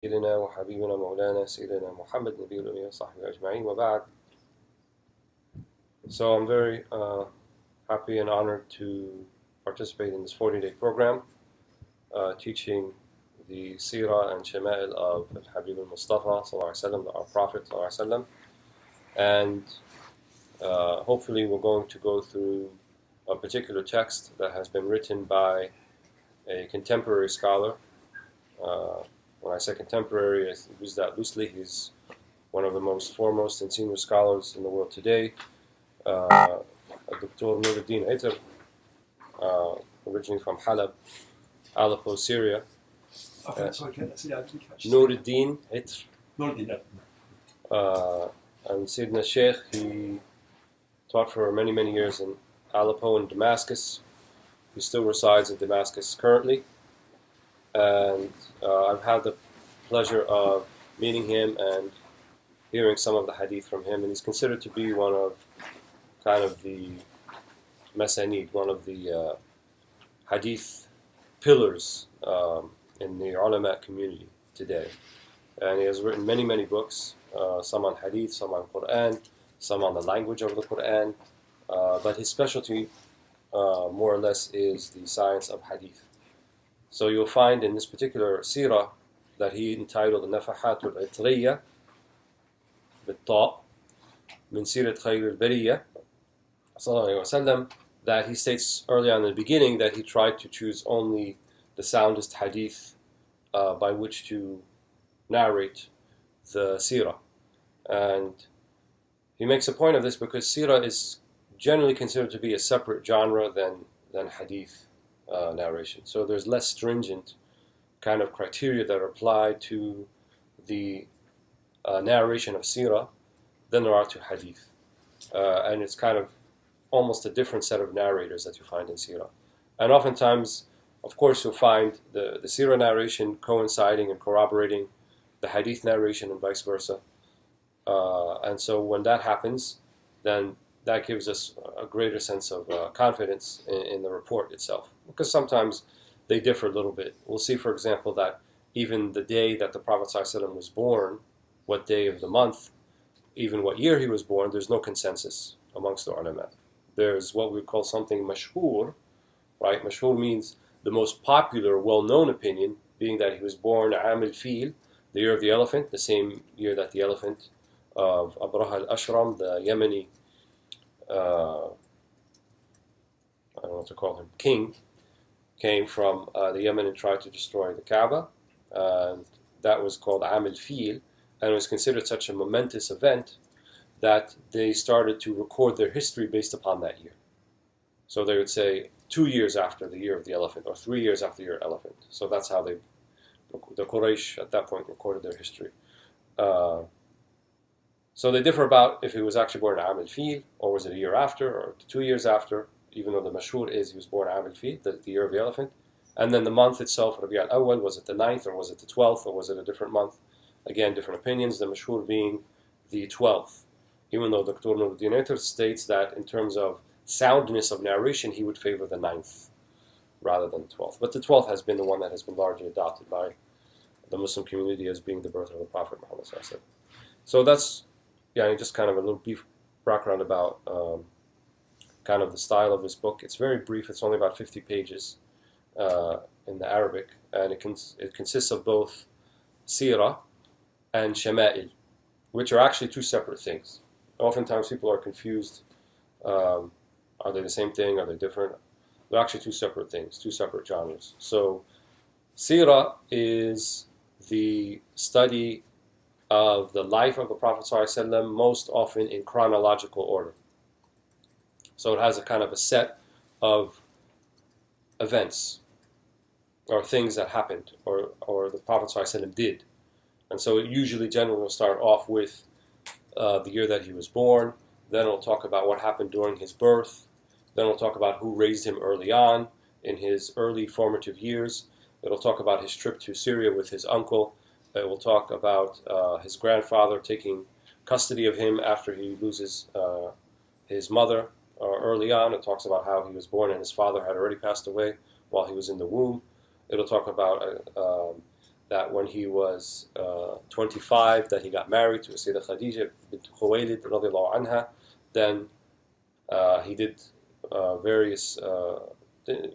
سيدنا وحبيبنا مولانا سيدنا محمد نبي الأمي وصحبه أجمعين وبعد. So I'm very happy and honored to participate in this 40-day program teaching the Seerah and Shamail of Al-Habib al-Mustafa our Prophet and hopefully we're going to go through a particular text that has been written by a contemporary scholar. When I say contemporary, I use that loosely. He's one of the most foremost and senior scholars in the world today, Dr. Nuruddin Itr, originally from Halab, Aleppo, Syria. Nuruddin Itr. And Sayyidina Shaykh, he taught for many, many years in Aleppo and Damascus. He still resides in Damascus currently. And I've had the pleasure of meeting him and hearing some of the hadith from him, and he's considered to be one of kind of the masanid, one of the hadith pillars in the ulama community today. And he has written many, many books, some on hadith, some on Quran, some on the language of the Quran, but his specialty more or less is the science of hadith. So you'll find in this particular seerah that he entitled Nafahat Itriyya بالطاء من سيرة خير البرية صلى الله عليه وسلم, that he states early on in the beginning that he tried to choose only the soundest hadith by which to narrate the seerah. And he makes a point of this because seerah is generally considered to be a separate genre than hadith narration. So there's less stringent kind of criteria that are applied to the narration of seerah than there are to hadith. And it's kind of almost a different set of narrators that you find in seerah. And oftentimes, of course, you'll find the seerah narration coinciding and corroborating the hadith narration and vice versa. And so when that happens, then that gives us a greater sense of confidence in the report itself. Because sometimes they differ a little bit. We'll see, for example, that even the day that the Prophet ﷺ was born, what day of the month, even what year he was born, there's no consensus amongst the ulama. There's what we call something mashhur, right? Mashhur means the most popular, well-known opinion, being that he was born Am al-Fil, the year of the elephant, the same year that the elephant of Abraha al-Ashram, the Yemeni, I don't know what to call him, king, came from the Yemen and tried to destroy the Kaaba. And that was called Am al-Fil, and it was considered such a momentous event that they started to record their history based upon that year. So they would say 2 years after the year of the elephant, or 3 years after the year of the elephant. So that's how the Quraysh at that point recorded their history. So they differ about if he was actually born Am al-Fil, or was it a year after, or 2 years after, even though the mashhur is he was born Am al-Fil, the year of the elephant. And then the month itself, Rabi' al-Awwal, was it the 9th, or was it the 12th, or was it a different month? Again, different opinions, the mashhur being the 12th. Even though Dr. Nuruddin Itr states that in terms of soundness of narration, he would favor the 9th rather than the 12th. But the 12th has been the one that has been largely adopted by the Muslim community as being the birth of the Prophet Muhammad. So that's just kind of a little brief background about kind of the style of his book. It's very brief. It's only about 50 pages in the Arabic, and it consists of both Seerah and Shamail, which are actually two separate things. Oftentimes people are confused. Are they the same thing? Are they different? They're actually two separate things, two separate genres. So Seerah is the study of the life of the Prophet ﷺ, most often in chronological order. So it has a kind of a set of events or things that happened or the Prophet ﷺ did. And so it usually generally will start off with the year that he was born, then it'll talk about what happened during his birth, then it'll talk about who raised him early on in his early formative years, it'll talk about his trip to Syria with his uncle, it will talk about his grandfather taking custody of him after he loses his mother early on. It talks about how he was born and his father had already passed away while he was in the womb. It'll talk about that when he was 25, that he got married to Sayyidah Khadija bint Khuwaylid radiallahu anha. Then he did various,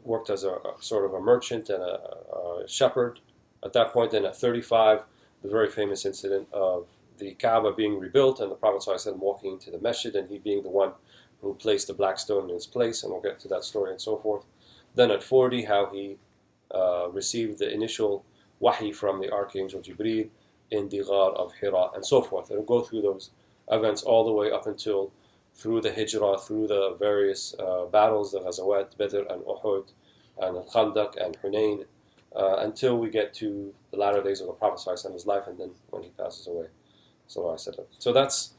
worked as a sort of a merchant and a shepherd at that point. Then at 35, the very famous incident of the Kaaba being rebuilt and the Prophet ﷺ walking into the masjid and he being the one who placed the black stone in its place, and we'll get to that story and so forth. Then at 40, how he received the initial wahi from the Archangel Jibreel in the Ghar of Hira and so forth. And we'll go through those events all the way up until through the Hijrah, through the various battles, the Ghazawat, Badr and Uhud, and Al-Khandaq and Hunayn, until we get to the latter days of the Prophet ﷺ's life and then when he passes away. So that's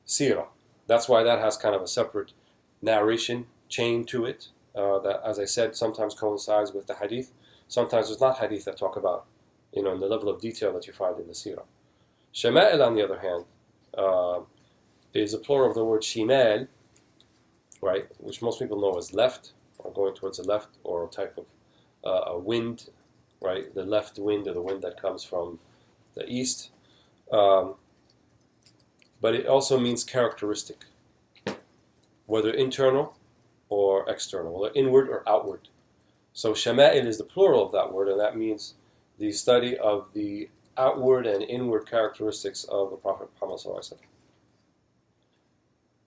Seerah. That's why that has kind of a separate narration chain to it, that, as I said, sometimes coincides with the hadith. Sometimes there's not hadith that talk about, in the level of detail that you find in the Seerah. Shamail, on the other hand, is a plural of the word shamail, right, which most people know as left, or going towards the left, or a type of a wind, right, the left wind, or the wind that comes from the east. But it also means characteristic, whether internal or external, whether inward or outward. So Shamaail is the plural of that word, and that means the study of the outward and inward characteristics of the Prophet Muhammad ﷺ.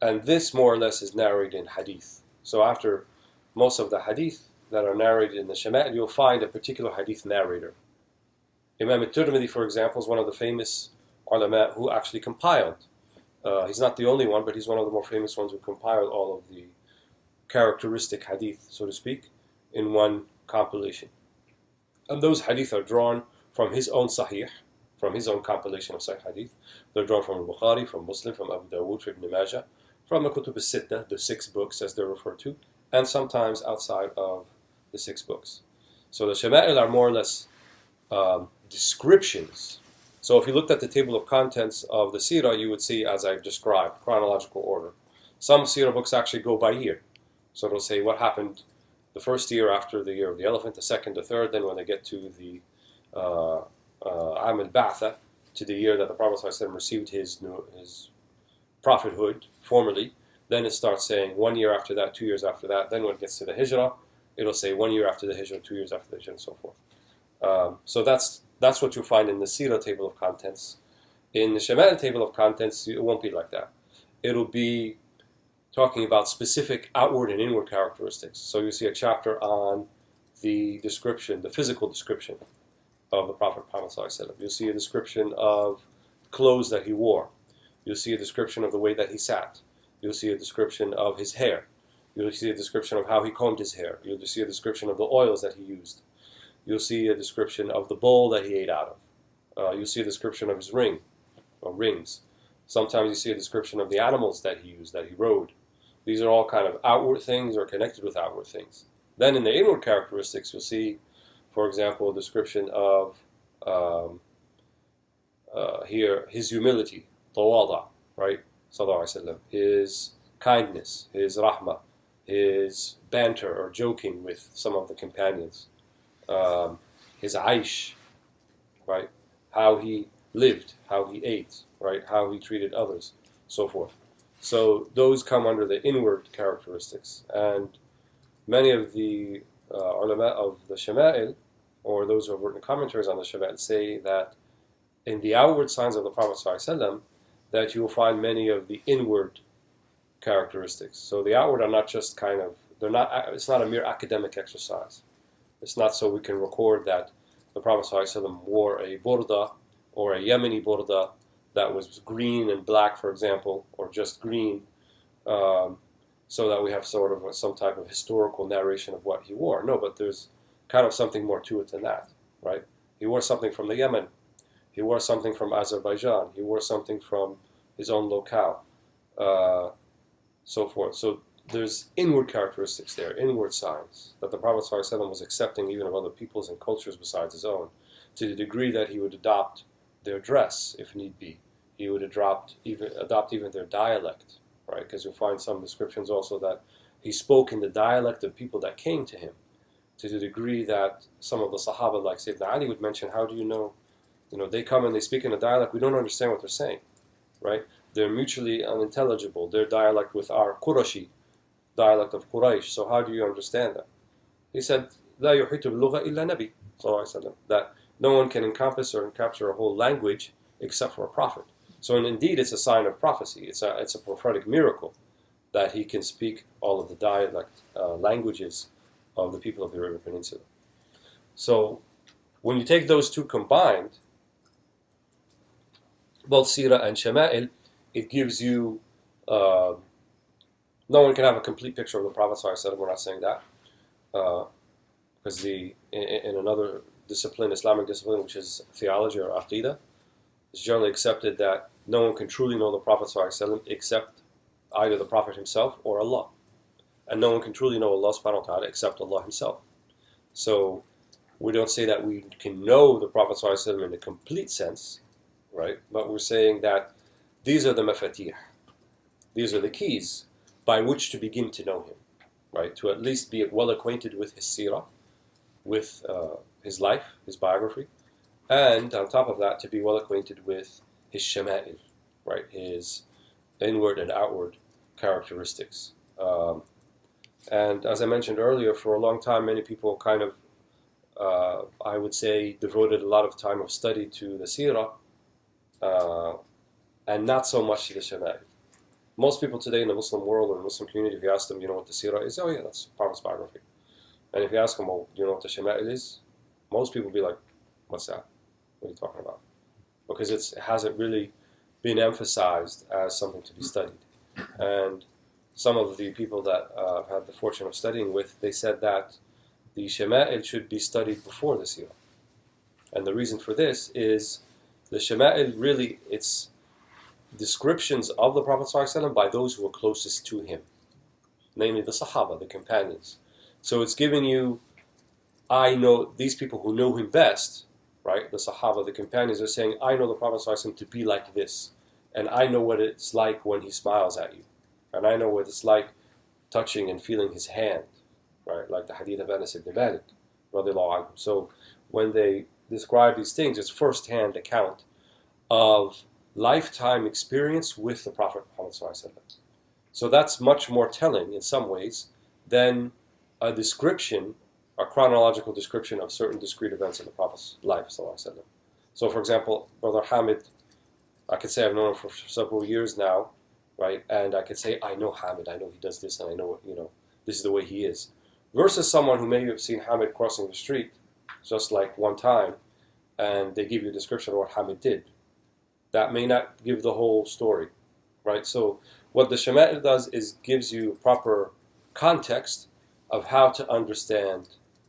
And this more or less is narrated in hadith. So after most of the hadith that are narrated in the Shamaail, you'll find a particular hadith narrator. Imam al-Tirmidhi, for example, is one of the famous ulama who actually compiled. He's not the only one, but he's one of the more famous ones who compiled all of the characteristic hadith, so to speak, in one compilation. And those hadith are drawn from his own sahih, from his own compilation of sahih hadith. They're drawn from Al-Bukhari, from Muslim, from Abu Dawood, from Ibn Majah, from the Kutub al-Sittah, the 6 books as they're referred to, and sometimes outside of the 6 books. So the Shama'il are more or less descriptions. So if you looked at the table of contents of the Seerah, you would see, as I've described, chronological order. Some Seerah books actually go by year. So it'll say what happened the first year after the year of the elephant, the second, the third, then when they get to the Am al-Ba'tha, to the year that the Prophet ﷺ received his prophethood formally, then it starts saying 1 year after that, 2 years after that. Then when it gets to the Hijrah, it'll say 1 year after the Hijrah, 2 years after the Hijrah, and so forth. So that's what you'll find in the Seerah table of contents. In the Shama'il table of contents, it won't be like that. It'll be talking about specific outward and inward characteristics. So you see a chapter on the description, the physical description of the Prophet Muhammad ﷺ. You'll see a description of clothes that he wore. You'll see a description of the way that he sat. You'll see a description of his hair. You'll see a description of how he combed his hair. You'll see a description of the oils that he used. You'll see a description of the bowl that he ate out of. You'll see a description of his ring, or rings. Sometimes you see a description of the animals that he used, that he rode. These are all kind of outward things or connected with outward things. Then in the inward characteristics, you'll see, for example, a description of here his humility, tawada, right? Sallallahu Alaihi Wasallam. His kindness, his rahmah, his banter or joking with some of the companions. His aish, right? How he lived, how he ate, right? How he treated others, so forth. So those come under the inward characteristics. And many of the ulama of the Shama'il, or those who have written commentaries on the Shama'il, say that in the outward signs of the Prophet ﷺ, that you will find many of the inward characteristics. So the outward are not just kind of, it's not a mere academic exercise. It's not so we can record that the Prophet ﷺ wore a burda or a Yemeni burda that was green and black, for example, or just green, so that we have sort of some type of historical narration of what he wore. No, but there's kind of something more to it than that, right? He wore something from the Yemen. He wore something from Azerbaijan. He wore something from his own locale, so forth. So there's inward characteristics there, inward signs, that the Prophet ﷺ was accepting even of other peoples and cultures besides his own, to the degree that he would adopt their dress, if need be. He would adopt even their dialect, right? Because you'll find some descriptions also that he spoke in the dialect of people that came to him, to the degree that some of the Sahaba, like Sayyidina Ali, would mention, how do you know They come and they speak in a dialect, we don't understand what they're saying, right? They're mutually unintelligible. Their dialect with our Qurashi dialect of Quraysh. So how do you understand that? He said, لا يحيط باللغة إلا نبي, that no one can encompass or capture a whole language except for a prophet. So indeed, it's a sign of prophecy. It's a prophetic miracle that he can speak all of the dialect languages of the people of the Arabian Peninsula. So when you take those two combined, both Seerah and Shamaail, it gives you, no one can have a complete picture of the Prophet ﷺ. We're not saying that. Because in another discipline, Islamic discipline, which is theology or aqidah, it's generally accepted that no one can truly know the Prophet ﷺ except either the Prophet himself or Allah. And no one can truly know Allah subhanahu wa ta'ala except Allah himself. So we don't say that we can know the Prophet ﷺ in a complete sense, right? But we're saying that these are the mafatih. These are the keys by which to begin to know him, right? To at least be well acquainted with his seerah, with his life, his biography, and on top of that, to be well acquainted with his shamail, right? His inward and outward characteristics. And as I mentioned earlier, for a long time, many people kind of, I would say, devoted a lot of time of study to the seerah, and not so much to the shamail. Most people today in the Muslim world or the Muslim community, if you ask them, you know what the seerah is? Oh yeah, that's Prophet's biography. And if you ask them, well, do you know what the shamail is? Most people will be like, what's that? What are you talking about? Because it hasn't really been emphasized as something to be studied. And some of the people that I've had the fortune of studying with, they said that the Shama'il should be studied before the Seerah. And the reason for this is the Shama'il really, it's descriptions of the Prophet ﷺ by those who are closest to him, namely the Sahaba, the companions. So it's giving you, I know these people who know him best, right? The Sahaba, the companions are saying, I know the Prophet ﷺ to be like this. And I know what it's like when he smiles at you. And I know what it's like touching and feeling his hand, right? Like the hadith of Anas ibn Malik, radiallahu anhu. So when they describe these things, it's first-hand account of lifetime experience with the Prophet Muhammad ﷺ. So that's much more telling in some ways than a description, a chronological description of certain discrete events in the Prophet's life ﷺ. So for example, Brother Hamid, I could say I've known him for several years now, right? And I could say, I know Hamid, I know he does this, and I know, this is the way he is. Versus someone who maybe have seen Hamid crossing the street just like one time, and they give you a description of what Hamid did. That may not give the whole story, right? So what the Shama'il does is gives you proper context of how to understand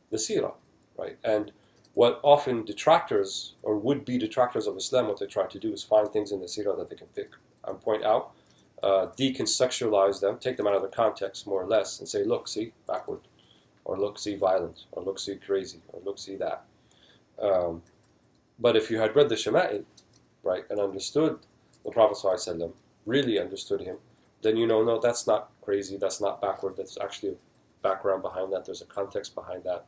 the seerah, right? And what often detractors, or would-be detractors of Islam, what they try to do is find things in the seerah that they can pick and point out, decontextualize them, take them out of their context, more or less, and say, look, see, backward, or look, see, violent, or look, see, crazy, or look, see, that. But if you had read the Shama'il, right, and understood the Prophet ﷺ, really understood him, then no, that's not crazy, that's not backward, that's actually a background behind that, there's a context behind that.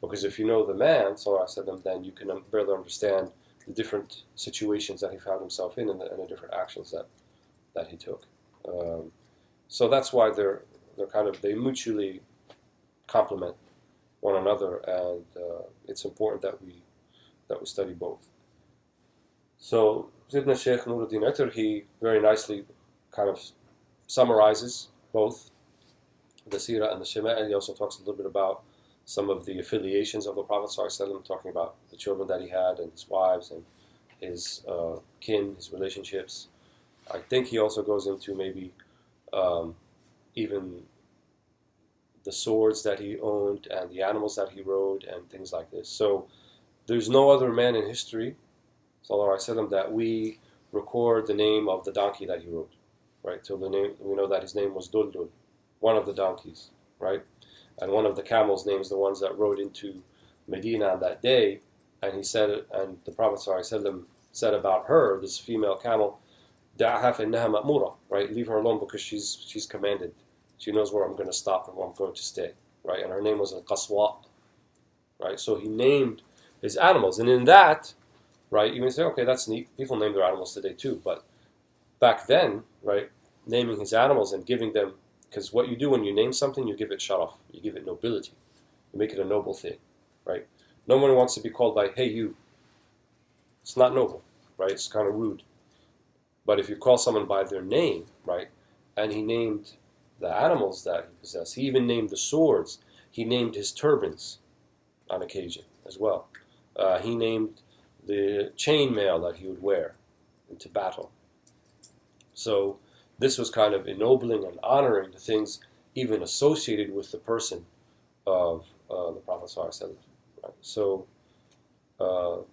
Because if you know the man, ﷺ, then you can better understand the different situations that he found himself in and the different actions that he took. So that's why they mutually complement one another, and it's important that we study both. So Sayyidina Shaykh Nur he very nicely kind of summarizes both the Seerah and the Shama'il. He also talks a little bit about some of the affiliations of the Prophet ﷺ, talking about the children that he had and his wives and his kin, his relationships. I think he also goes into maybe even the swords that he owned and the animals that he rode and things like this. So there's no other man in history, sallallahu alaihi wasallam, that we record the name of the donkey that he rode, right? So we know that his name was Duldul, one of the donkeys, right? And one of the camels' names, the ones that rode into Medina on that day, and he said, and the Prophet ﷺ said about her, this female camel, "Da'aha innaha ma'mura," right? Leave her alone because she's commanded. She knows where I'm going to stop and where I'm going to stay, right? And her name was Al-Qaswa, right? So he named his animals, and in that, right? You may say, okay, that's neat. People name their animals today too, but back then, right, naming his animals and giving them, because what you do when you name something, you give it sharaf, you give it nobility, you make it a noble thing, right? No one wants to be called by, hey, you. It's not noble, right? It's kind of rude. But if you call someone by their name, right, and he named the animals that he possessed, he even named the swords, he named his turbans on occasion as well. He named the chainmail that he would wear into battle. So this was kind of ennobling and honoring the things even associated with the person of the Prophet ﷺ. Right? So, so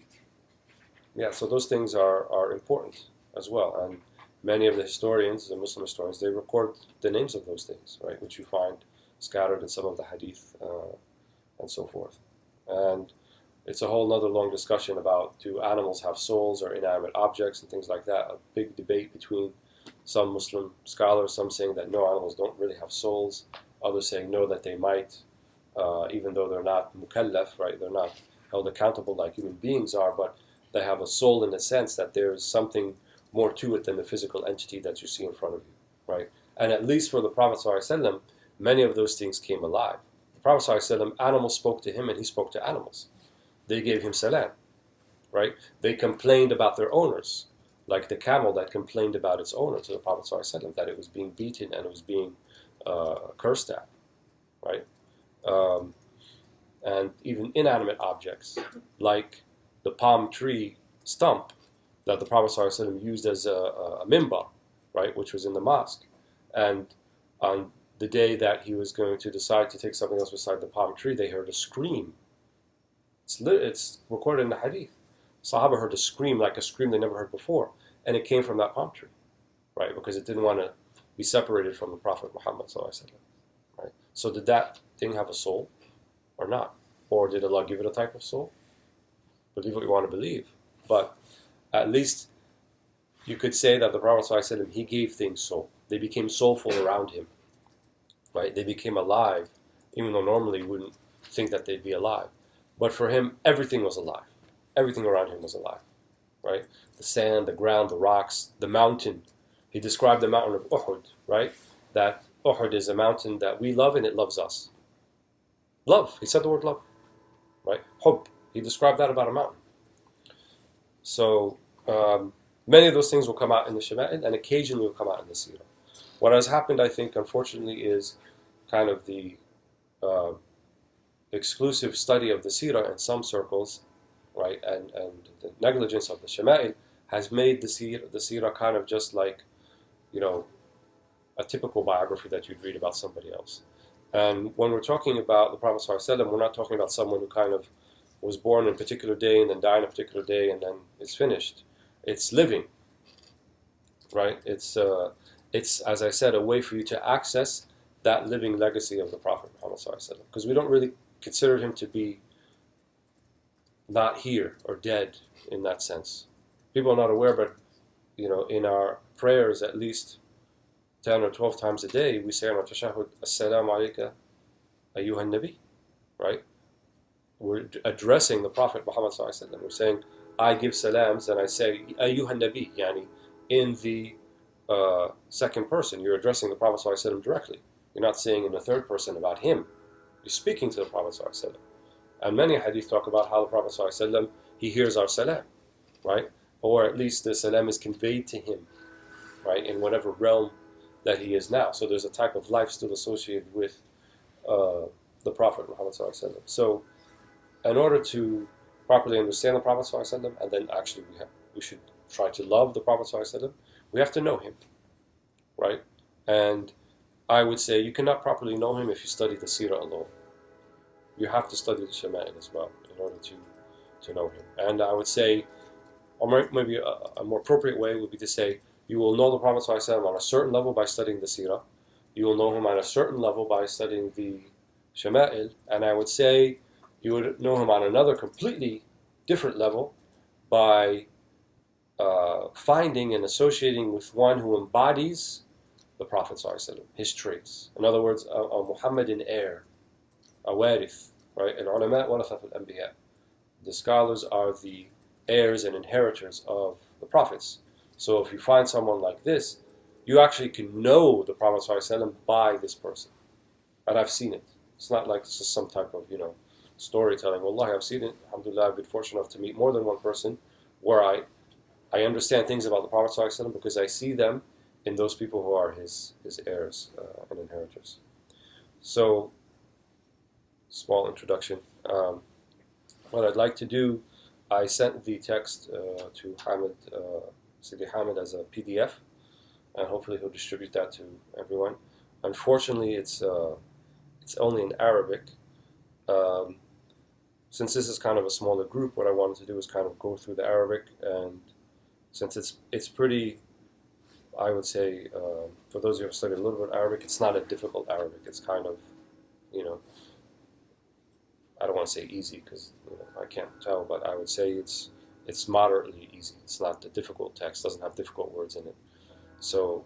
those things are important as well. And many of the historians, the Muslim historians, they record the names of those things, right, which you find scattered in some of the hadith and so forth. And it's a whole other long discussion about, do animals have souls or inanimate objects and things like that. A big debate between some Muslim scholars, some saying that no, animals don't really have souls, others saying no, that they might, even though they're not mukallaf, right, they're not held accountable like human beings are, but they have a soul in the sense that there's something more to it than the physical entity that you see in front of you, right? And at least for the Prophet ﷺ, many of those things came alive. The Prophet ﷺ, animals spoke to him and he spoke to animals. They gave him salam, right? They complained about their owners, like the camel that complained about its owner to the Prophet ﷺ, that it was being beaten and it was being cursed at, right? And even inanimate objects, like the palm tree stump that the Prophet ﷺ used as a minbar, right, which was in the mosque. And on the day that he was going to decide to take something else beside the palm tree, they heard a scream. It's recorded in the hadith. Sahaba heard a scream like a scream they never heard before. And it came from that palm tree, right, because it didn't want to be separated from the Prophet Muhammad ﷺ, right? So did that thing have a soul or not? Or did Allah give it a type of soul? Believe what you want to believe. But at least you could say that the Prophet ﷺ, he gave things soul. They became soulful around him, right? They became alive, even though normally you wouldn't think that they'd be alive. But for him, everything was alive. Everything around him was alive, right? The sand, the ground, the rocks, the mountain. He described the mountain of Uhud, right? That Uhud is a mountain that we love and it loves us. Love. He said the word love, right? Hub. He described that about a mountain. So many of those things will come out in the Shamaail and occasionally will come out in the Seerah. What has happened, I think, unfortunately, is kind of the exclusive study of the Seerah in some circles, right, and the negligence of the Shamaail has made the Seerah kind of just like, a typical biography that you'd read about somebody else. And when we're talking about the Prophet ﷺ, we're not talking about someone who kind of was born on a particular day and then died on a particular day and then it's finished. It's living, right? It's as I said, a way for you to access that living legacy of the Prophet Muhammad ﷺ, because we don't really consider him to be not here or dead in that sense. People are not aware, but in our prayers, at least 10 or 12 times a day, we say on our tashahhud, Assalamu alayka ayyuhan nabi, right? We're addressing the Prophet Muhammad ﷺ. We're saying, I give salams, and I say, ayyuhan nabi, yani, in the second person. You're addressing the Prophet ﷺ directly. You're not saying in the third person about him. You're speaking to the Prophet ﷺ. And many hadith talk about how the Prophet ﷺ, he hears our salam, right? Or at least the salam is conveyed to him, right, in whatever realm that he is now. So there's a type of life still associated with the Prophet Muhammad ﷺ. So in order to properly understand the Prophet ﷺ, and then actually we should try to love the Prophet ﷺ, we have to know him, right? And I would say you cannot properly know him if you study the Seerah alone. You have to study the Shamaail as well in order to know him. And I would say, or maybe a more appropriate way would be to say, you will know the Prophet ﷺ on a certain level by studying the Seerah. You will know him on a certain level by studying the Shamaail. And I would say you would know him on another completely different level by finding and associating with one who embodies the Prophet ﷺ, his traits. In other words, a Muhammadan heir, a warith, right? Al-ulama warathat al-anbiya. The scholars are the heirs and inheritors of the prophets. So if you find someone like this, you actually can know the Prophet ﷺ by this person. And I've seen it. It's not like it's just some type of, storytelling. Wallahi, I've seen it. Alhamdulillah, I've been fortunate enough to meet more than one person where I understand things about the Prophet ﷺ because I see them in those people who are his heirs and inheritors. So, small introduction. What I'd like to do, I sent the text to Hamid, Sidi Hamid as a PDF, and hopefully he'll distribute that to everyone. Unfortunately, it's only in Arabic. Since this is kind of a smaller group, what I wanted to do is kind of go through the Arabic, and since it's pretty, I would say, for those who have studied a little bit of Arabic, it's not a difficult Arabic. It's kind of, I don't want to say easy because I can't tell, but I would say it's moderately easy. It's not a difficult text. Doesn't have difficult words in it. So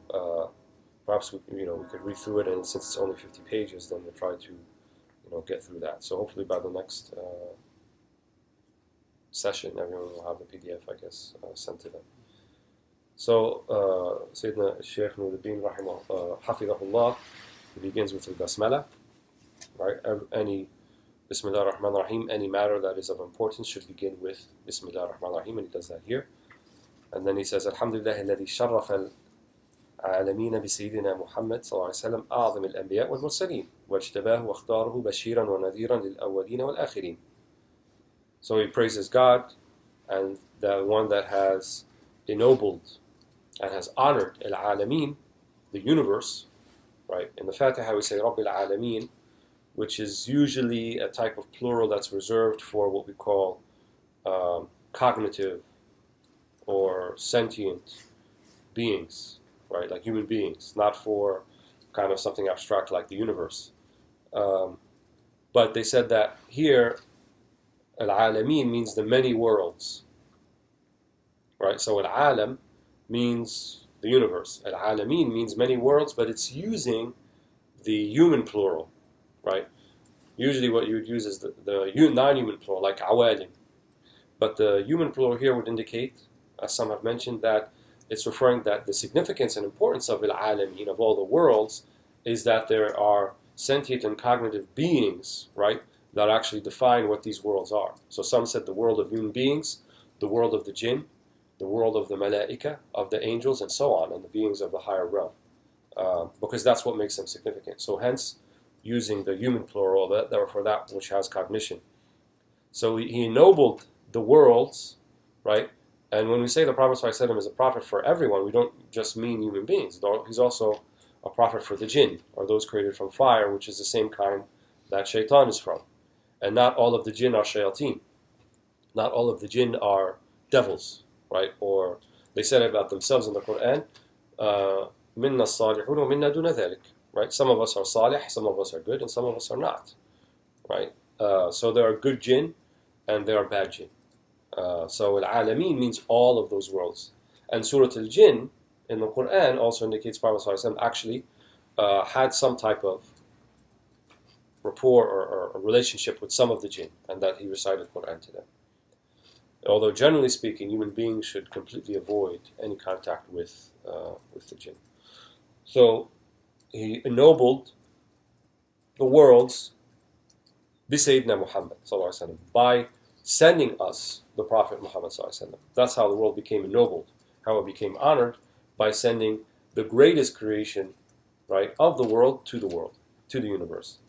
perhaps we could read through it, and since it's only 50 pages, then we'll try to get through that. So hopefully by the next session, everyone will have the PDF, I guess, sent to them. So Sayyidina Shaykh Nur Hafidahullah, he begins with the Basmala, right? Any Bismillah ar-Rahman ar-Rahim, any matter that is of importance should begin with Bismillah ar-Rahman ar-Rahim, and he does that here. And then he says, Alhamdulillah alladhi sharrafa al-alamina bi Sayyidina Muhammad sallallahu alayhi wa sallam a'zam al-anbiya wal-mursaleen wajtabahu wa akhtaruhu bashiran wa nadhiran lil-awwalin wal-akhirin. So he praises God and the one that has ennobled and has honored al-alamin, the universe, right? In the Fatiha we say Rabbil Alameen, which is usually a type of plural that's reserved for what we call cognitive or sentient beings, right? Like human beings, not for kind of something abstract like the universe. But they said that here, al-alameen means the many worlds, right? So al-alam means the universe. Al-alameen means many worlds, but it's using the human plural, right? Usually what you would use is the non-human plural, like awalim. But the human plural here would indicate, as some have mentioned, that it's referring that the significance and importance of al-alameen, of all the worlds, is that there are sentient and cognitive beings, right, that actually define what these worlds are. So some said the world of human beings, the world of the jinn, the world of the malaika, of the angels, and so on, and the beings of the higher realm. Because that's what makes them significant. So hence, using the human plural, for that which has cognition. So he ennobled the worlds, right? And when we say the Prophet ﷺ is a prophet for everyone, we don't just mean human beings. He's also a prophet for the jinn, or those created from fire, which is the same kind that shaitan is from. And not all of the jinn are shayateen. Not all of the jinn are devils, right? Or they said about themselves in the Quran, minna as-salihun wa minna duna dhalik. Right? Some of us are salih, some of us are good, and some of us are not. Right? So there are good jinn and there are bad jinn. So al-alameen means all of those worlds. And Surah al-Jinn in the Quran also indicates Prophet ﷺ actually had some type of rapport or relationship with some of the jinn, and that he recited Quran to them. Although generally speaking, human beings should completely avoid any contact with the jinn. So he ennobled the worlds bi Sayyidina Muhammad by sending us the Prophet Muhammad. That's how the world became ennobled, how it became honored, by sending the greatest creation, right, of the world, to the universe.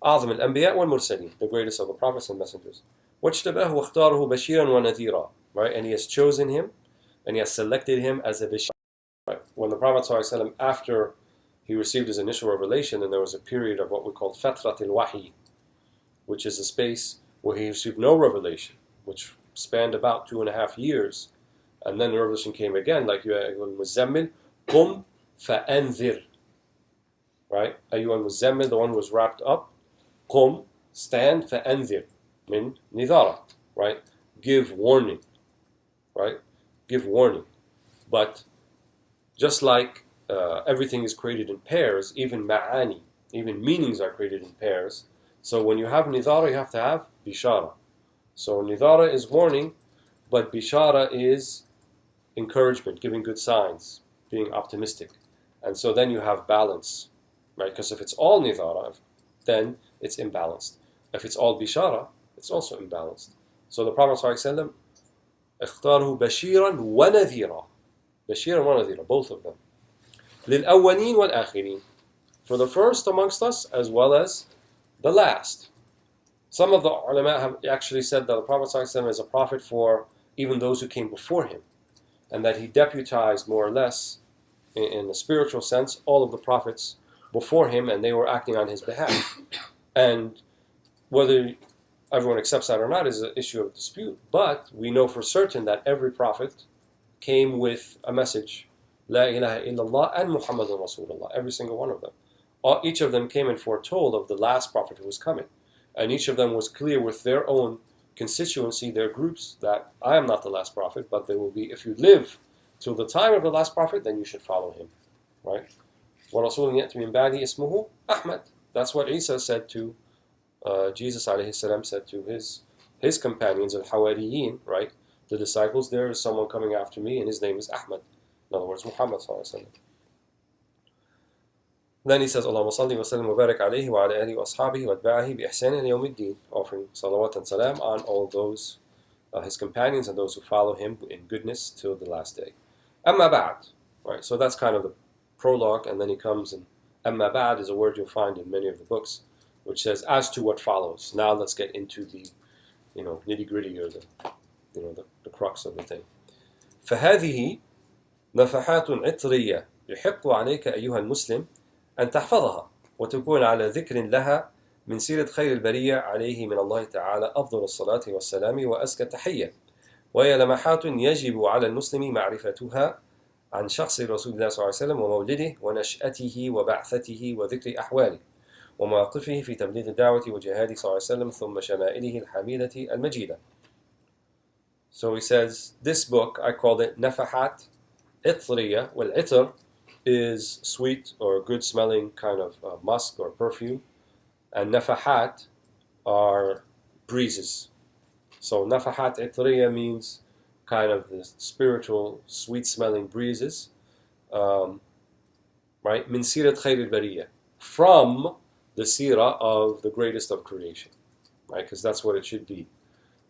أعظم الأنبياء والمرسلين, the greatest of the prophets and messengers. واجتباه واختاره بشيرا ونذيرا, right, and he has chosen him and he has selected him as a bashir. Right. When the Prophet ﷺ, after he received his initial revelation, and there was a period of what we call Fatrat al-Wahi, which is a space where he received no revelation, which spanned about 2.5 years, and then the revelation came again, like أيها المزمل قم فأنذر, right? أيها المزمل, the one who was wrapped up, قم, stand, فأنذر, min nidara, right? Give warning, right? Give warning. But just like everything is created in pairs, even ma'ani, even meanings are created in pairs. So when you have nidara, you have to have bishara. So nidara is warning, But bishara is encouragement, giving good signs, being optimistic. And so then you have balance, right? Because if it's all nidara, then it's imbalanced. If it's all bishara, it's also imbalanced. So the Prophet ﷺ, اختاره بشيرا ونذيرا. بشيرا ونذيرا, both of them. للأولين والآخرين. For the first amongst us as well as the last. Some of the ulama have actually said that the Prophet ﷺ is a prophet for even those who came before him, and that he deputized more or less, in a spiritual sense, all of the prophets before him, and they were acting on his behalf. And whether everyone accepts that or not is an issue of dispute, but we know for certain that every prophet came with a message, La ilaha illallah and Muhammadun Rasulullah, every single one of them. Each of them came and foretold of the last prophet who was coming. And each of them was clear with their own constituency, their groups, that I am not the last prophet, but there will be, if you live till the time of the last prophet, then you should follow him. Right? وَرَسُولٌ يَأْتِ مِنْ بَعْدِهِ اسْمُهُ أَحْمَدٌ. That's what Isa said to, Jesus alayhi salam said to his companions, al-Hawariyin, right? The disciples, there is someone coming after me, and his name is Ahmad. In other words, Muhammad sallallahu alaihi wasallam. Then he says, Allahumma salli wa sallim wa barak alayhi wa ala alihi wa ashabihi wa atba'ahi bi ihsanin ila yawm ad-din, offering salawat and salam on all those, his companions and those who follow him in goodness till the last day. Amma ba'd. Right, so that's kind of the prologue, and then he comes, and Amma ba'd is a word you'll find in many of the books, which says, as to what follows. Now let's get into the, nitty-gritty, or the crux of the thing. فهذه نفحات عطرية يحق عليك أيها المسلم أن تحفظها وتكون على ذكر لها من سيرة خير البرية عليه من الله تعالى أفضل الصلاة والسلام وأزكى التحية، وهي لمحات يجب على المسلم معرفتها عن شخص رسول الله صلى الله عليه وسلم ومولده ونشأته وبعثته وذكر أحواله ومواقفه في تبليغ الدعوة وجهاده صلى الله عليه وسلم ثم شمائله الحميدة المجيدة. So he says, this book, I called it Nafahat Itriyya. Well, itr is sweet or good smelling kind of musk or perfume, and nafahat are breezes. So Nafahat Itriyya means kind of the spiritual sweet smelling breezes, right? Min sirat khayr al-bariyya, from the seerah of the greatest of creation, right? Because that's what it should be.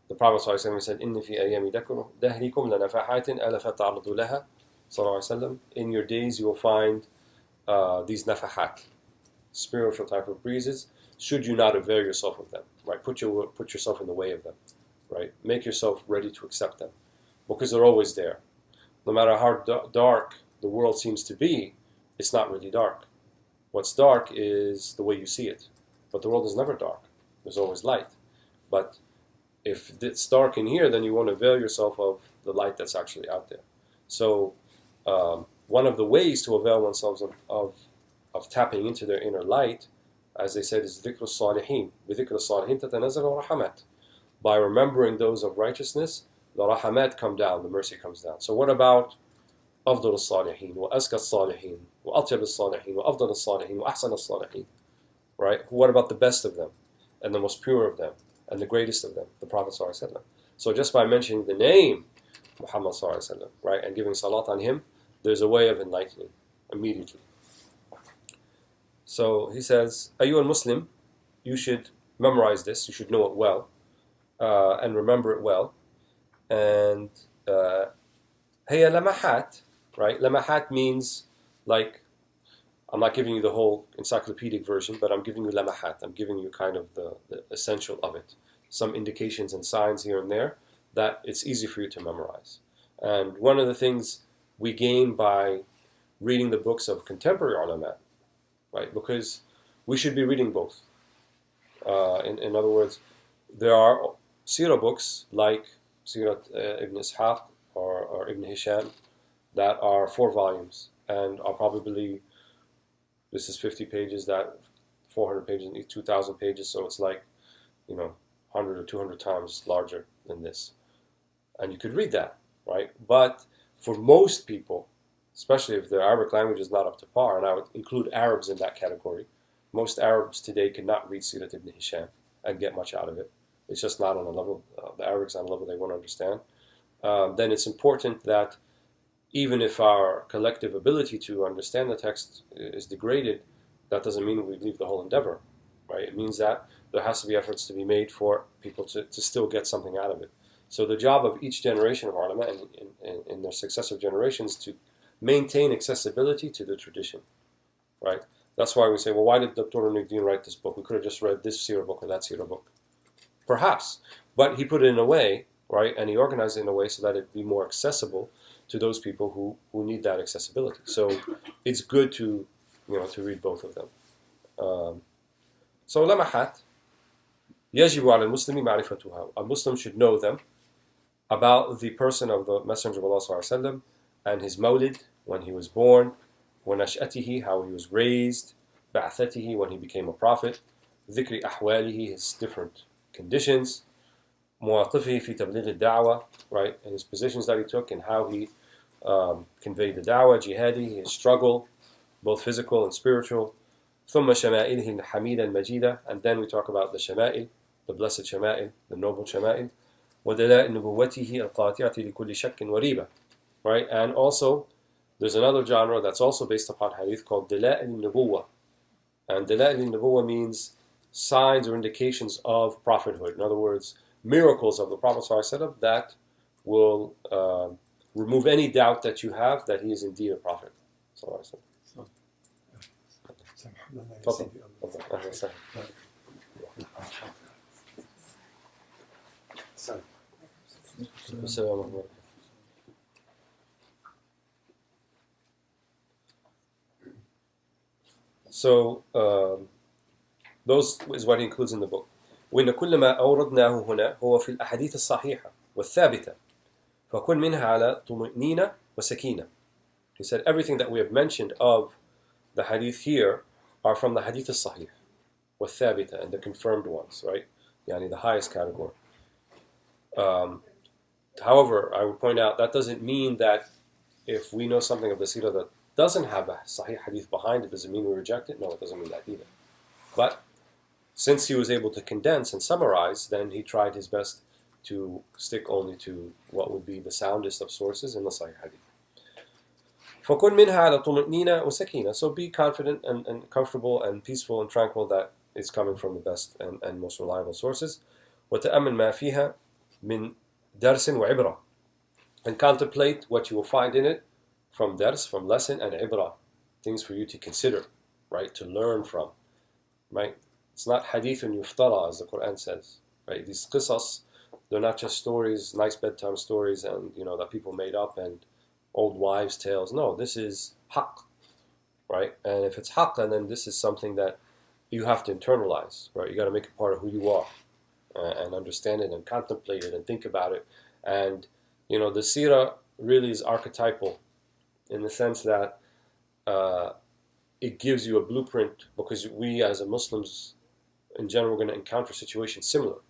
The Prophet ﷺ said, إِنِّ فِي أَيَّامِ دَهْرِكُمْ لَنَفَحَاتٍ أَلَا فَتَعْرُضُ لَهَا. ﷺ, in your days you will find these nafahat, spiritual type of breezes, should you not avail yourself of them, right? Put yourself in the way of them, right? Make yourself ready to accept them, because they're always there. No matter how dark the world seems to be, it's not really dark. What's dark is the way you see it, but the world is never dark. There's always light. But if it's dark in here, then you won't avail yourself of the light that's actually out there. So one of the ways to avail oneself of tapping into their inner light, as they said, is ذِكْرُ الصَّالِحِينَ. بِذِكْرُ الصَّالِحِينَ تَتَنَزَّلُ الرَّحَمَاتِ. By remembering those of righteousness, the rahamat come down, the mercy comes down. So what about أفضل الصالحين وأزكى الصالحين وأطيب الصالحين وأفضل الصالحين وأحسن الصالحين? Right? What about the best of them, and the most pure of them, and the greatest of them, the Prophet ﷺ? So just by mentioning the name Muhammad ﷺ, right, and giving salat on him, there's a way of enlightening immediately. So he says, أيها المسلم, you should memorize this, you should know it well, and remember it well. And هي لمحات, right? Lamahat means, like, I'm not giving you the whole encyclopedic version, but I'm giving you lamahat. I'm giving you kind of the essential of it. Some indications and signs here and there that it's easy for you to memorize. And one of the things we gain by reading the books of contemporary ulama, right? Because we should be reading both. In other words, there are seerah books like Seerah Ibn Ishaq or Ibn Hisham that are 4 volumes and are probably, this is 50 pages, that 400 pages, 2,000 pages, so it's like, 100 or 200 times larger than this. And you could read that, right? But for most people, especially if their Arabic language is not up to par, and I would include Arabs in that category, most Arabs today cannot read Seerah Ibn Hisham and get much out of it. It's just not on a level, the Arabic's on a level they won't understand. then it's important that even if our collective ability to understand the text is degraded, that doesn't mean we leave the whole endeavor, right? It means that there has to be efforts to be made for people to still get something out of it. So the job of each generation of ulama and in their successive generations to maintain accessibility to the tradition, right? That's why we say, well, why did Dr. Nuruddin write this book? We could have just read this Seerah book or that Seerah book. Perhaps. But he put it in a way, right, and he organized it in a way so that it'd be more accessible to those people who need that accessibility. So it's good to read both of them. So Lamahat, يجب على المسلم معرفتها. A Muslim should know them about the person of the Messenger of Allah ﷺ and his mawlid, when he was born, ونشأته, how he was raised, بعثته, when he became a prophet, ذكر أحواله, his different conditions, مواقفه في تبليغ الدعوة, right, and his positions that he took and how he conveyed the da'wah, jihadi, his struggle, both physical and spiritual, ثم شمائله الحميدة المجيدة, and then we talk about the shamail, the blessed shamail, the noble shamail, ودلائل نبوته القاطعة لكل شك وريبة, right, and also there's another genre that's also based upon hadith called دلائل النبوة, and دلائل النبوة means signs or indications of prophethood. In other words, miracles of the Prophet ﷺ that will remove any doubt that you have that he is indeed a prophet. So those is what he includes in the book. وإن كل ما أوردناه هنا هو في الأحاديث الصحيحة والثابتة فكن منها على طمأنينة وسكينة. He said everything that we have mentioned of the hadith here are from the hadith al-sahih والثابتة, and the confirmed ones, right? Yani the highest category. However, I would point out that doesn't mean that if we know something of the seerah that doesn't have a sahih hadith behind it, does it mean we reject it? No, it doesn't mean that either. But since he was able to condense and summarize, then he tried his best to stick only to what would be the soundest of sources in the Sahih Hadith. فَكُنْ مِنْهَا عَلَى طُمَأْنِينَةٍ وَسَكِينَةٍ. So be confident and comfortable and peaceful and tranquil that it's coming from the best and most reliable sources. وَتَأَمَّنْ مَا فِيهَا مِنْ دَرْسٍ وَعِبْرَةٍ. And contemplate what you will find in it from dars, from lesson, and ibrah, things for you to consider, right, to learn from, right? It's not hadithun yuftara, as the Quran says, right? These qisas, they're not just stories, nice bedtime stories, and that people made up, and old wives' tales. No, this is haqq, right? And if it's haqq, then this is something that you have to internalize, right? You got to make it part of who you are, and understand it, and contemplate it, and think about it. And the seerah really is archetypal, in the sense that it gives you a blueprint, because we as Muslims in general are going to encounter situations similar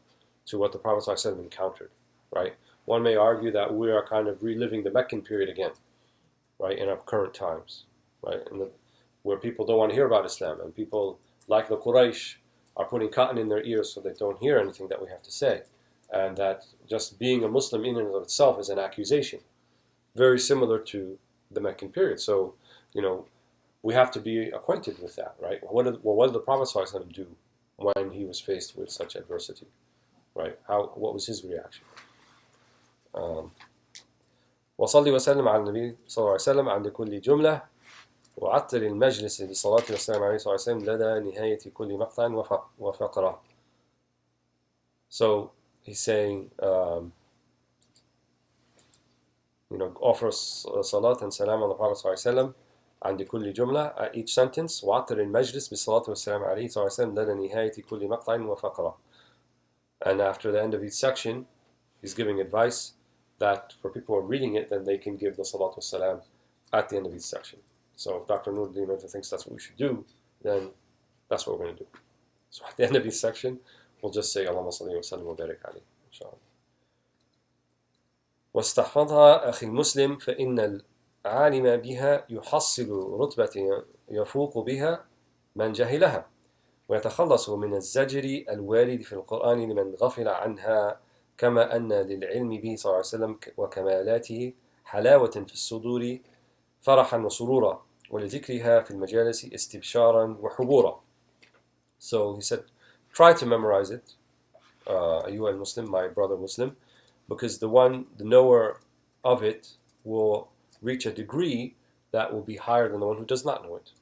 to what the Prophet ﷺ encountered, right? One may argue that we are kind of reliving the Meccan period again, right, in our current times, right, where people don't want to hear about Islam, and people like the Quraysh are putting cotton in their ears so they don't hear anything that we have to say, and that just being a Muslim in and of itself is an accusation, very similar to the Meccan period. So, we have to be acquainted with that, right? What did the Prophet ﷺ do when he was faced with such adversity, right? What was his reaction? وصلي وسلم على النبي صلى الله عليه وسلم عند كل جملة وعطر المجلس بالصلاة والسلام عليه صلى الله عليه وسلم لدى نهاية كل مقطع وفقرة. So he's saying, offer salat and salam on the Prophet صلى الله عليه وسلم عند كل جملة, at each sentence, وعطر المجلس بالصلاة والسلام عليه صلى الله عليه وسلم لدى نهاية كل مقطع وفقرة. And after the end of each section, he's giving advice that for people who are reading it, then they can give the salat wa salam at the end of each section. So if Dr. Nuruddin thinks that's what we should do, then that's what we're going to do. So at the end of each section, we'll just say Allahumma salli wa sallim wa barik alayhi, inshallah. واستحفظها أخي المسلم فإن العالم بها يحصل رتبة يفوق بها من جهلها ويتخلص من الزجر الوارد في القرآن لمن غفل عنها كما أن للعلم به صلى الله عليه وسلم وكمالاته حلاوة في الصدور فرحا وسرورا ولذكرها في المجالس استبشارا وحبورا. So he said, try to memorize it, أيها المسلم, my brother Muslim, because the knower of it will reach a degree that will be higher than the one who does not know it,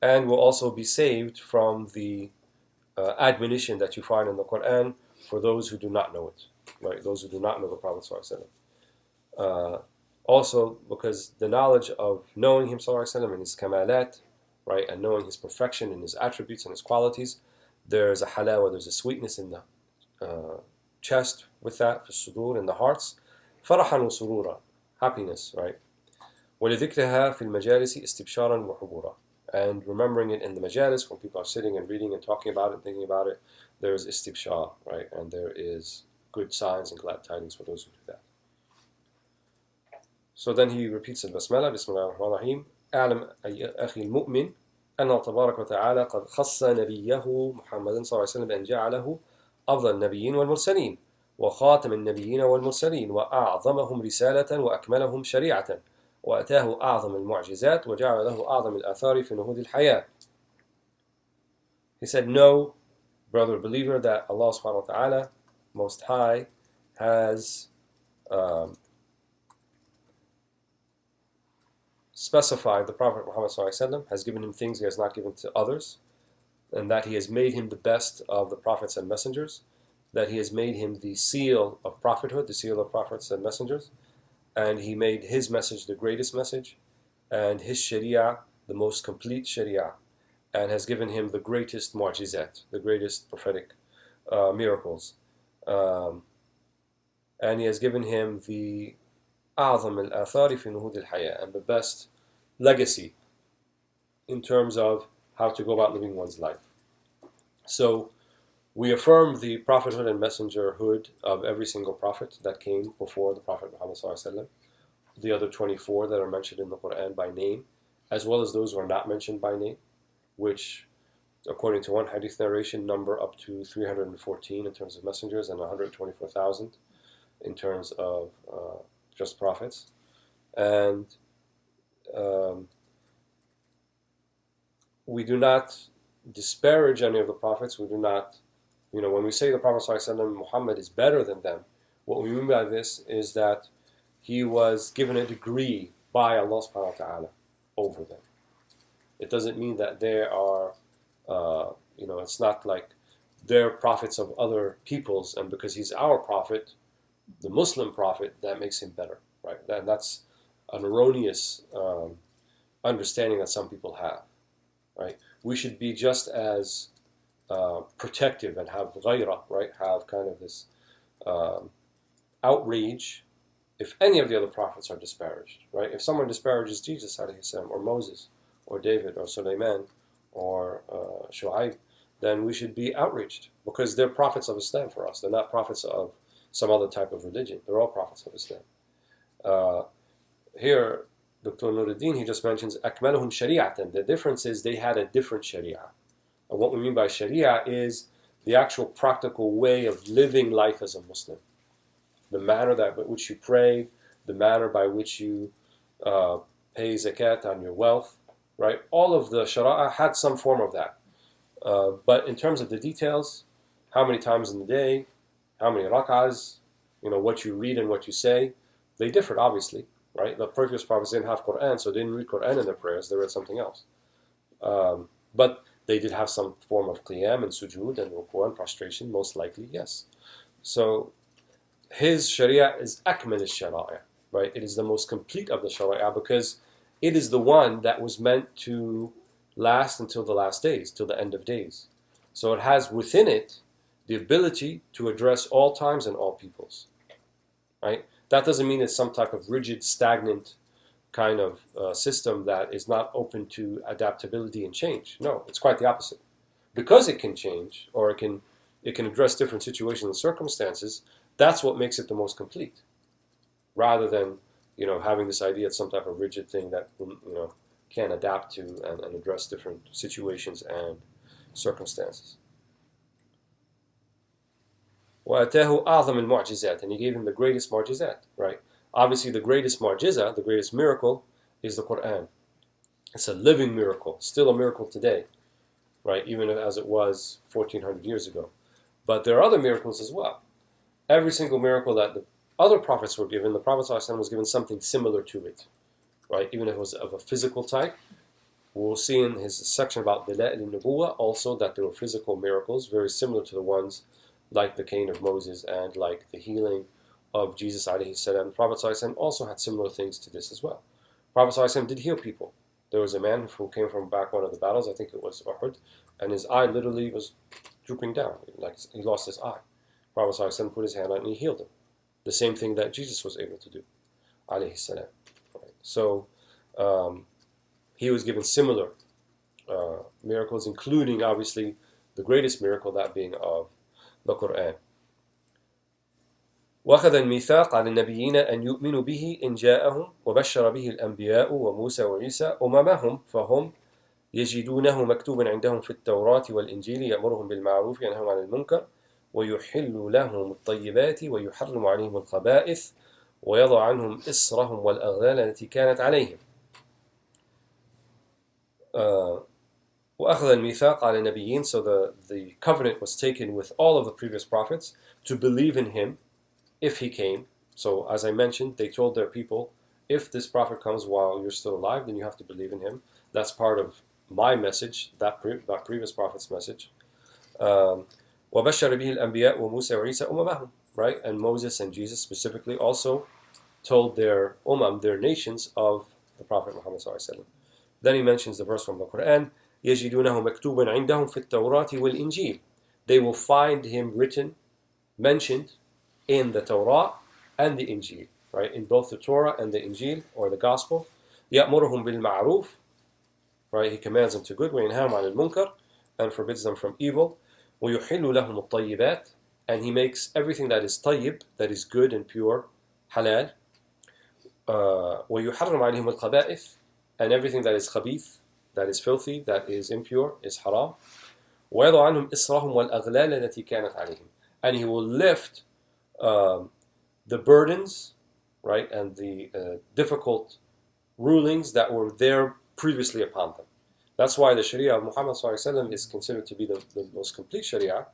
and will also be saved from the admonition that you find in the Quran for those who do not know it, right? Those who do not know the Prophet ﷺ. Also, because the knowledge of knowing him ﷺ and his kamalat, right, and knowing his perfection and his attributes and his qualities, there's a halawa, there's a sweetness in the chest with that, في الصدور, in the hearts, فرحا وسرورا, happiness, right? ولذكرها في المجالس استبشارا وحبورا, and remembering it in the majalis when people are sitting and reading and talking about it, thinking about it, there is istibshar, right? And there is good signs and glad tidings for those who do that. So then he repeats البسملة, بسم الله الرحمن الرحيم. أعلم أخي المؤمن أن الله تبارك وتعالى قد خص نبيه محمد صلى الله عليه وسلم بأن جعله أفضل النبيين والمرسلين وخاتم النبيين والمرسلين وأعظمهم رسالة وأكملهم شريعة وأتاه أعظم المعجزات وجعل له أعظم الآثار في نهوض الحياة. He said, know, brother believer, that Allah subhanahu wa ta'ala, Most High, has specified the Prophet Muhammad ﷺ, has given him things he has not given to others, and that he has made him the best of the prophets and messengers, that he has made him the seal of prophethood, the seal of prophets and messengers, and he made his message the greatest message, and his sharia the most complete sharia, and has given him the greatest mu'jizat, the greatest prophetic miracles. And he has given him the أعظم الآثار في نهوض الحياة, and the best legacy in terms of how to go about living one's life. So we affirm the prophethood and messengerhood of every single prophet that came before the Prophet Muhammad ﷺ, the other 24 that are mentioned in the Quran by name, as well as those who are not mentioned by name, which, according to one hadith narration, number up to 314 in terms of messengers and 124,000 in terms of just prophets. And we do not disparage any of the prophets. We do not, when we say the Prophet ﷺ, Muhammad is better than them, what we mean by this is that he was given a degree by Allah subhanahu wa ta'ala over them. It doesn't mean that they are, it's not like they're prophets of other peoples, and because he's our prophet, the Muslim prophet, that makes him better, right? That's an erroneous understanding that some people have, right? We should be just as protective and have ghayrah, right? Have kind of this outrage if any of the other prophets are disparaged, right? If someone disparages Jesus, alayhi salam, or Moses, or David, or Sulaiman, or Shu'aib, then we should be outraged because they're prophets of Islam for us. They're not prophets of some other type of religion. They're all prophets of Islam. Here, Dr. Nuruddin, he just mentions أكملهم شريعة. The difference is they had a different sharia. And what we mean by sharia is the actual practical way of living life as a Muslim. The manner by which you pray, the manner by which you pay zakat on your wealth, right? All of the sharia had some form of that. But in terms of the details, how many times in the day, how many rak'ahs, what you read and what you say, they differed, obviously, right? The previous prophets didn't have Quran, so they didn't read Quran in their prayers, they read something else. But they did have some form of qiyam and sujood and ruku and prostration, most likely, yes. So his sharia is akmal al-shara'i, right? It is the most complete of the sharia because it is the one that was meant to last until the last days, till the end of days. So it has within it the ability to address all times and all peoples, right? That doesn't mean it's some type of rigid, stagnant kind of system that is not open to adaptability and change. No, it's quite the opposite. Because it can change, or it can address different situations and circumstances, that's what makes it the most complete. Rather than, having this idea it's some type of rigid thing that, can adapt to and address different situations and circumstances. وَأَتَاهُ أَعْظَمَ الْمُعْجِزَاتِ, and he gave him the greatest mu'jizat, right? Obviously, the greatest mu'jiza, the greatest miracle, is the Quran. It's a living miracle, still a miracle today, right? Even as it was 1400 years ago. But there are other miracles as well. Every single miracle that the other prophets were given, the Prophet ﷺ was given something similar to it, right? Even if it was of a physical type. We'll see in his section about Dala'il al-Nubuwah also that there were physical miracles very similar to the ones like the cane of Moses and like the healing of Jesus alayhi salam. The Prophet ﷺ also had similar things to this as well. The Prophet ﷺ did heal people. There was a man who came from back one of the battles, I think it was Uhud, and his eye literally was drooping down, like he lost his eye. The Prophet ﷺ put his hand on it and he healed him. The same thing that Jesus was able to do, alayhi salam. Right. So he was given similar miracles, including obviously the greatest miracle, that being of the Quran. وَأَخَذَ الْمِيثَاقَ عَلَى النَّبِيِّينَ أَنْ يُؤْمِنُوا بِهِ إِنْ جَاءَهُمْ وَبَشَّرَ بِهِ الْأَنْبِيَاءُ وَمُوسَى وَعِيسَى أُمَمَهُمْ فَهُمْ يجدونه مكتوبا عندهم في التوراة والإنجيل يأمرهم بالمعروف وينهاهم عن المنكر ويحل لهم الطيبات ويحرم عليهم الخبائث ويضع عنهم إصرهم والأغلال التي كانت عليهم. وأخذ الميثاق على النبيين, so the covenant was taken with all of the previous prophets to believe in him if he came. So as I mentioned, they told their people, if this prophet comes while you're still alive, then you have to believe in him. That's part of my message, that previous prophet's message. وَبَشَّرَ بِهِ الْأَنْبِيَاءُ وَمُوسَى وَعِيسَى أُمَمَهُم, right? And Moses and Jesus specifically also told their their nations of the Prophet Muhammad ﷺ. Then he mentions the verse from the Quran, يَجِدُونَهُ مَكْتُوبًا عِنْدَهُمْ فِي التَّوْرَاةِ وَالْإِنْجِيلِ. They will find him written, mentioned in the Torah and the Injil, right? In both the Torah and the Injil, or the Gospel. يَأْمُرُهُمْ بِالْمَعْرُوفِ, right? He commands them to good, وَيَنْهَاهُمْ عَنِ الْمُنكَرِ, and forbids them from evil. وَيُحِلُّ لَهُمُ الطَّيِّبَاتِ, and he makes everything that is tayyib, that is good and pure, halal. وَيُحَرِّمُ عَلَيْهِمُ الْخَبَائِثِ, and everything that is khabith, that is filthy, that is impure, is haram. وَيَضَعْ عَنْهُمْ إِصْرَهُمْ وَالْأَغْلَالَ الَّتِي كَانَتْ عَلَيْهِمْ, and he will lift the burdens, right, and the difficult rulings that were there previously upon them. That's why the Sharia of Muhammad ﷺ is considered to be the most complete Sharia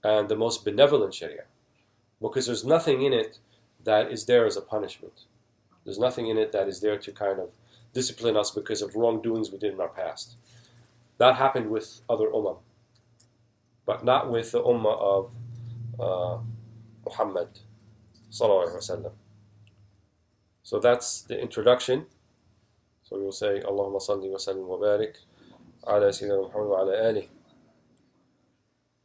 and the most benevolent Sharia, because there's nothing in it that is there as a punishment. There's nothing in it that is there to kind of discipline us because of wrongdoings we did in our past. That happened with other ummah, but not with the ummah of Muhammad sallallahu alaihi wasallam. So that's the introduction. So we will say, Allahumma salli wa sallim wa barik ala Sayyidina Muhammad wa ala alih.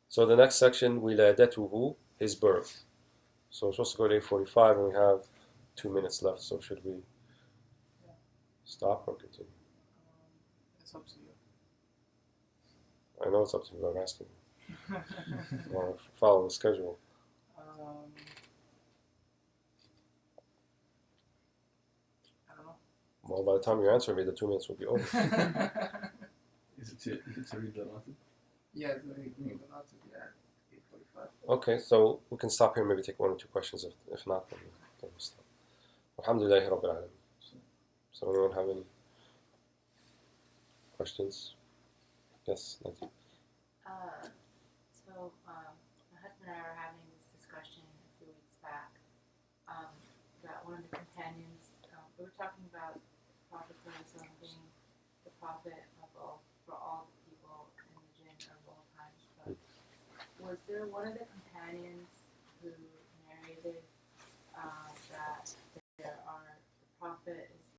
So the next section, wiladatuhu, his birth. So we're supposed to go to 8:45 and we have 2 minutes left. So should we stop or continue? It's up to you. I know it's up to you, but I'm asking you. I want to follow the schedule. I don't know. Well, by the time you answer me, the 2 minutes will be over. Is it to read the Latin? Yeah, it's going to be about to be at 8:45. Okay, so we can stop here and maybe take 1 or 2 questions. If not, then we'll stop. Alhamdulillahi Rabbil Alameen. So anyone have any questions? Yes, Nancy. So my husband and I were having this discussion a few weeks back that one of the companions, we were talking about the Prophet being the prophet of all, for all the people in the jinn of all times. But was there one of the companions who narrated